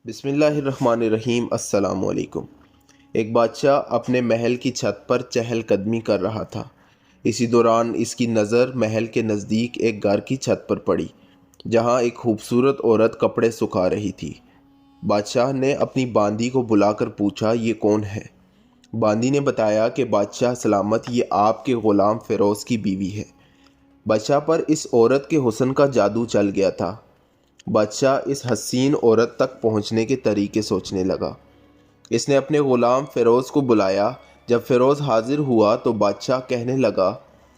بسم اللہ الرحمن الرحیم۔ السلام علیکم۔ ایک بادشاہ اپنے محل کی چھت پر چہل قدمی کر رہا تھا۔ اسی دوران اس کی نظر محل کے نزدیک ایک گھر کی چھت پر پڑی، جہاں ایک خوبصورت عورت کپڑے سکھا رہی تھی۔ بادشاہ نے اپنی باندی کو بلا کر پوچھا، یہ کون ہے؟ باندی نے بتایا کہ بادشاہ سلامت، یہ آپ کے غلام فیروز کی بیوی ہے۔ بادشاہ پر اس عورت کے حسن کا جادو چل گیا تھا۔ بادشاہ اس حسین عورت تک پہنچنے کے طریقے سوچنے لگا۔ اس نے اپنے غلام فیروز کو بلایا۔ جب فیروز حاضر ہوا تو بادشاہ کہنے لگا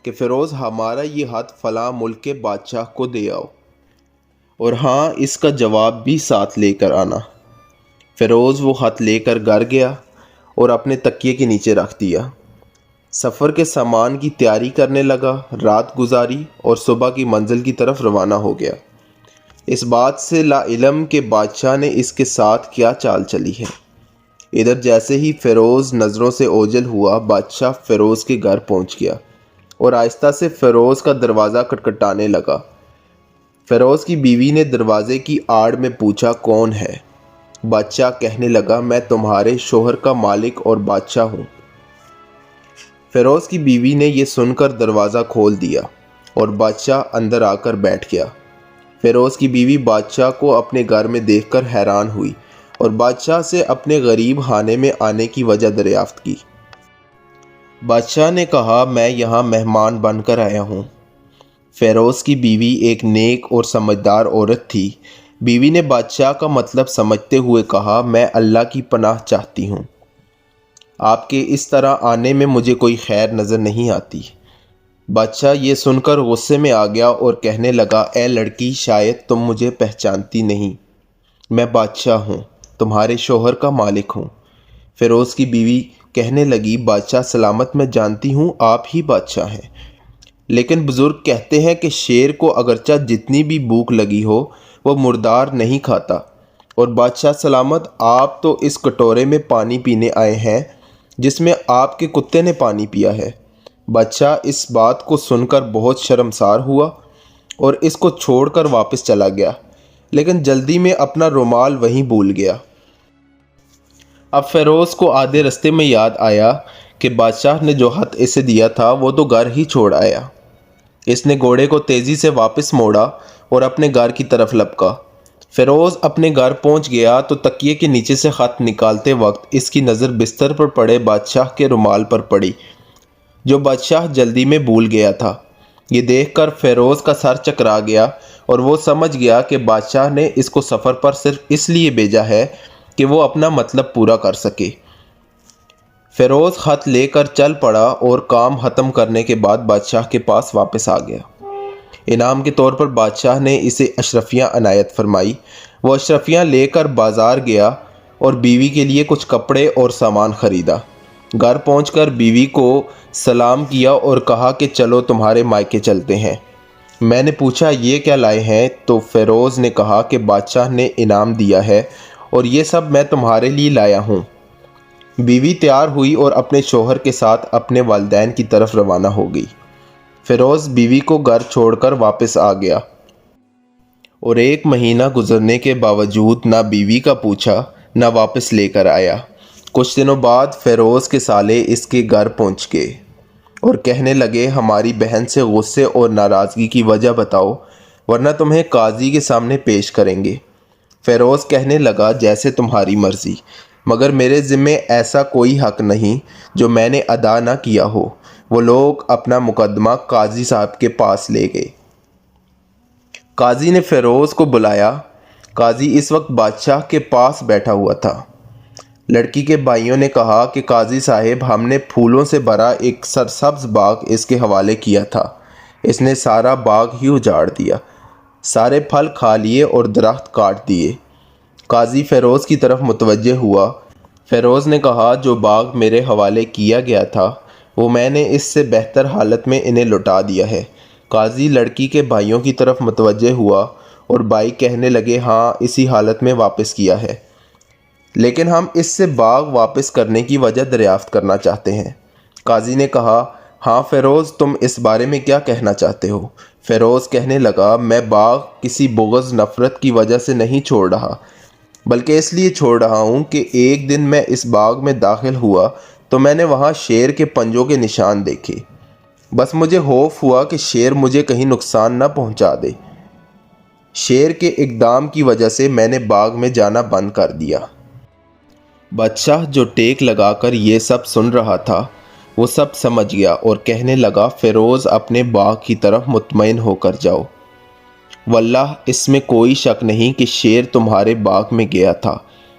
کہ فیروز، ہمارا یہ خط فلاں ملک کے بادشاہ کو دے آؤ، اور ہاں، اس کا جواب بھی ساتھ لے کر آنا۔ فیروز وہ خط لے کر گھر گیا اور اپنے تکیے کے نیچے رکھ دیا۔ سفر کے سامان کی تیاری کرنے لگا، رات گزاری اور صبح کی منزل کی طرف روانہ ہو گیا، اس بات سے لا علم کہ بادشاہ نے اس کے ساتھ کیا چال چلی ہے۔ ادھر جیسے ہی فیروز نظروں سے اوجھل ہوا، بادشاہ فیروز کے گھر پہنچ گیا اور آہستہ سے فیروز کا دروازہ کھٹکھٹانے لگا۔ فیروز کی بیوی نے دروازے کی آڑ میں پوچھا، کون ہے؟ بادشاہ کہنے لگا، میں تمہارے شوہر کا مالک اور بادشاہ ہوں۔ فیروز کی بیوی نے یہ سن کر دروازہ کھول دیا اور بادشاہ اندر آ کر بیٹھ گیا۔ فیروز کی بیوی بادشاہ کو اپنے گھر میں دیکھ کر حیران ہوئی اور بادشاہ سے اپنے غریب خانے میں آنے کی وجہ دریافت کی۔ بادشاہ نے کہا، میں یہاں مہمان بن کر آیا ہوں۔ فیروز کی بیوی ایک نیک اور سمجھدار عورت تھی۔ بیوی نے بادشاہ کا مطلب سمجھتے ہوئے کہا، میں اللہ کی پناہ چاہتی ہوں۔ آپ کے اس طرح آنے میں مجھے کوئی خیر نظر نہیں آتی۔ بادشاہ یہ سن کر غصے میں آ گیا اور کہنے لگا، اے لڑکی، شاید تم مجھے پہچانتی نہیں، میں بادشاہ ہوں، تمہارے شوہر کا مالک ہوں۔ فیروز کی بیوی کہنے لگی، بادشاہ سلامت، میں جانتی ہوں آپ ہی بادشاہ ہیں، لیکن بزرگ کہتے ہیں کہ شیر کو اگرچہ جتنی بھی بھوک لگی ہو وہ مردار نہیں کھاتا، اور بادشاہ سلامت، آپ تو اس کٹورے میں پانی پینے آئے ہیں جس میں آپ کے کتے نے پانی پیا ہے۔ بادشاہ اس بات کو سن کر بہت شرمسار ہوا اور اس کو چھوڑ کر واپس چلا گیا، لیکن جلدی میں اپنا رومال وہیں بھول گیا۔ اب فیروز کو آدھے رستے میں یاد آیا کہ بادشاہ نے جو خط اسے دیا تھا وہ تو گھر ہی چھوڑ آیا۔ اس نے گھوڑے کو تیزی سے واپس موڑا اور اپنے گھر کی طرف لپکا۔ فیروز اپنے گھر پہنچ گیا تو تکیے کے نیچے سے خط نکالتے وقت اس کی نظر بستر پر پڑے بادشاہ کے رومال پر پڑی، جو بادشاہ جلدی میں بھول گیا تھا۔ یہ دیکھ کر فیروز کا سر چکرا گیا اور وہ سمجھ گیا کہ بادشاہ نے اس کو سفر پر صرف اس لیے بھیجا ہے کہ وہ اپنا مطلب پورا کر سکے۔ فیروز خط لے کر چل پڑا اور کام ختم کرنے کے بعد بادشاہ کے پاس واپس آ گیا۔ انعام کے طور پر بادشاہ نے اسے اشرفیاں عنایت فرمائی۔ وہ اشرفیاں لے کر بازار گیا اور بیوی کے لیے کچھ کپڑے اور سامان خریدا۔ گھر پہنچ کر بیوی کو سلام کیا اور کہا کہ چلو تمہارے مائکے چلتے ہیں۔ میں نے پوچھا، یہ کیا لائے ہیں؟ تو فیروز نے کہا کہ بادشاہ نے انعام دیا ہے اور یہ سب میں تمہارے لیے لایا ہوں۔ بیوی تیار ہوئی اور اپنے شوہر کے ساتھ اپنے والدین کی طرف روانہ ہو گئی۔ فیروز بیوی کو گھر چھوڑ کر واپس آ گیا اور 1 مہینہ گزرنے کے باوجود نہ بیوی کا پوچھا نہ واپس لے کر آیا۔ کچھ دنوں بعد فیروز کے سالے اس کے گھر پہنچ گئے اور کہنے لگے، ہماری بہن سے غصے اور ناراضگی کی وجہ بتاؤ، ورنہ تمہیں قاضی کے سامنے پیش کریں گے۔ فیروز کہنے لگا، جیسے تمہاری مرضی، مگر میرے ذمے ایسا کوئی حق نہیں جو میں نے ادا نہ کیا ہو۔ وہ لوگ اپنا مقدمہ قاضی صاحب کے پاس لے گئے۔ قاضی نے فیروز کو بلایا۔ قاضی اس وقت بادشاہ کے پاس بیٹھا ہوا تھا۔ لڑکی کے بھائیوں نے کہا کہ قاضی صاحب، ہم نے پھولوں سے بھرا ایک سرسبز باغ اس کے حوالے کیا تھا، اس نے سارا باغ ہی اجاڑ دیا، سارے پھل کھا لیے اور درخت کاٹ دیے۔ قاضی فیروز کی طرف متوجہ ہوا۔ فیروز نے کہا، جو باغ میرے حوالے کیا گیا تھا وہ میں نے اس سے بہتر حالت میں انہیں لوٹا دیا ہے۔ قاضی لڑکی کے بھائیوں کی طرف متوجہ ہوا اور بھائی کہنے لگے، ہاں، اسی حالت میں واپس کیا ہے، لیکن ہم اس سے باغ واپس کرنے کی وجہ دریافت کرنا چاہتے ہیں۔ قاضی نے کہا، ہاں فیروز، تم اس بارے میں کیا کہنا چاہتے ہو؟ فیروز کہنے لگا، میں باغ کسی بغض نفرت کی وجہ سے نہیں چھوڑ رہا، بلکہ اس لیے چھوڑ رہا ہوں کہ ایک دن میں اس باغ میں داخل ہوا تو میں نے وہاں شیر کے پنجوں کے نشان دیکھے۔ بس مجھے خوف ہوا کہ شیر مجھے کہیں نقصان نہ پہنچا دے۔ شیر کے اقدام کی وجہ سے میں نے باغ میں جانا بند کر دیا۔ بادشاہ جو ٹیک لگا کر یہ سب سن رہا تھا وہ سب سمجھ گیا اور کہنے لگا، فیروز اپنے باغ کی طرف مطمئن ہو کر جاؤ۔ واللہ اس میں کوئی شک نہیں کہ شیر تمہارے باغ میں گیا تھا،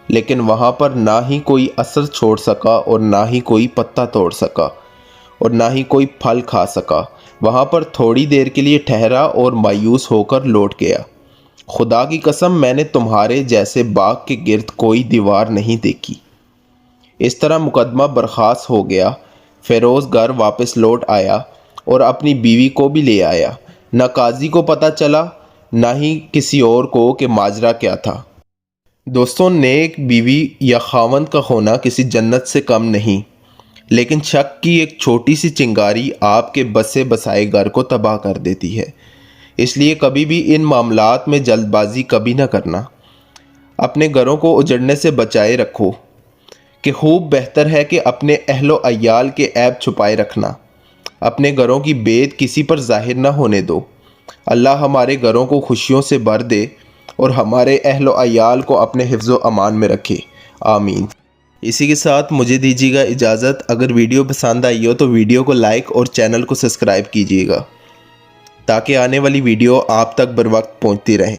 لیکن وہاں پر نہ ہی کوئی اثر چھوڑ سکا اور نہ ہی کوئی پتا توڑ سکا اور نہ ہی کوئی پھل کھا سکا۔ وہاں پر تھوڑی دیر کے لیے ٹھہرا اور مایوس ہو کر لوٹ گیا۔ خدا کی قسم میں نے تمہارے جیسے باغ کے گرد کوئی دیوار نہیں دیکھی۔ اس طرح مقدمہ برخاست ہو گیا۔ فیروز گھر واپس لوٹ آیا اور اپنی بیوی کو بھی لے آیا۔ نہ قاضی کو پتہ چلا نہ ہی کسی اور کو کہ ماجرا کیا تھا۔ دوستوں، نیک بیوی یا خاوند کا ہونا کسی جنت سے کم نہیں، لیکن شک کی ایک چھوٹی سی چنگاری آپ کے بسے بسائے گھر کو تباہ کر دیتی ہے۔ اس لیے کبھی بھی ان معاملات میں جلد بازی کبھی نہ کرنا۔ اپنے گھروں کو اجڑنے سے بچائے رکھو کہ خوب بہتر ہے کہ اپنے اہل و عیال کے عیب چھپائے رکھنا۔ اپنے گھروں کی بید کسی پر ظاہر نہ ہونے دو۔ اللہ ہمارے گھروں کو خوشیوں سے بھر دے اور ہمارے اہل و عیال کو اپنے حفظ و امان میں رکھے، آمین۔ اسی کے ساتھ مجھے دیجیے گا اجازت۔ اگر ویڈیو پسند آئی ہو تو ویڈیو کو لائک اور چینل کو سبسکرائب کیجیے گا تاکہ آنے والی ویڈیو آپ تک بر وقت پہنچتی رہیں۔